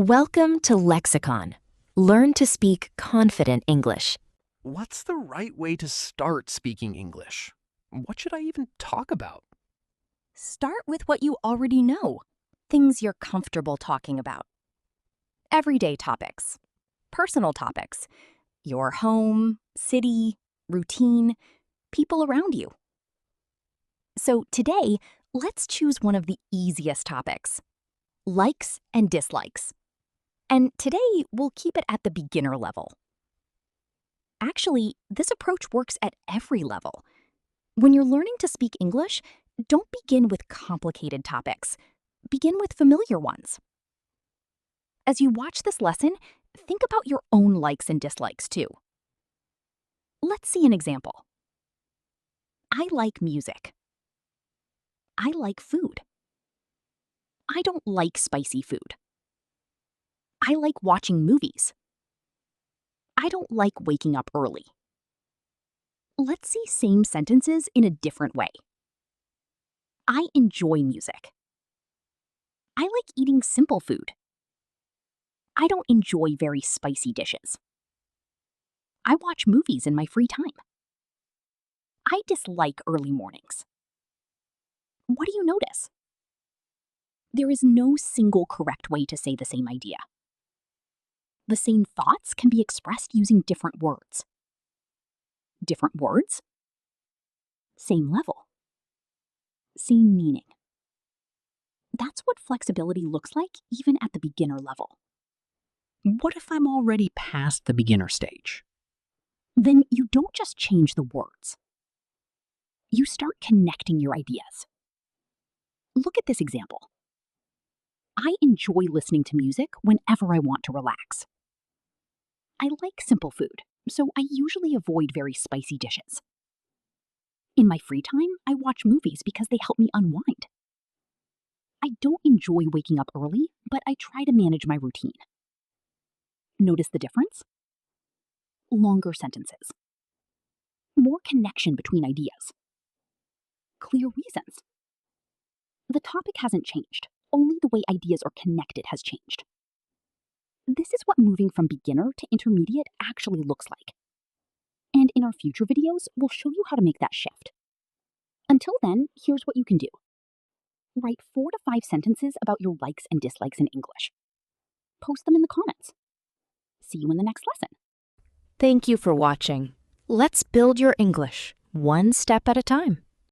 Welcome to Lexicon. Learn to speak confident English. What's the right way to start speaking English? What should I even talk about? Start with what you already know, things you're comfortable talking about. Everyday topics, personal topics, your home, city, routine, people around you. So today, let's choose one of the easiest topics, likes and dislikes. And today, we'll keep it at the beginner level. Actually, this approach works at every level. When you're learning to speak English, don't begin with complicated topics. Begin with familiar ones. As you watch this lesson, think about your own likes and dislikes too. Let's see an example. I like music. I like food. I don't like spicy food. I like watching movies. I don't like waking up early. Let's see same sentences in a different way. I enjoy music. I like eating simple food. I don't enjoy very spicy dishes. I watch movies in my free time. I dislike early mornings. What do you notice? There is no single correct way to say the same idea. The same thoughts can be expressed using different words. Different words? Same level. Same meaning. That's what flexibility looks like even at the beginner level. What if I'm already past the beginner stage? Then you don't just change the words. You start connecting your ideas. Look at this example. I enjoy listening to music whenever I want to relax. I like simple food, so I usually avoid very spicy dishes. In my free time, I watch movies because they help me unwind. I don't enjoy waking up early, but I try to manage my routine. Notice the difference? Longer sentences. More connection between ideas. Clear reasons. The topic hasn't changed, only the way ideas are connected has changed. This is what moving from beginner to intermediate actually looks like. And in our future videos, we'll show you how to make that shift. Until then, here's what you can do. Write 4 to 5 sentences about your likes and dislikes in English. Post them in the comments. See you in the next lesson. Thank you for watching. Let's build your English, one step at a time.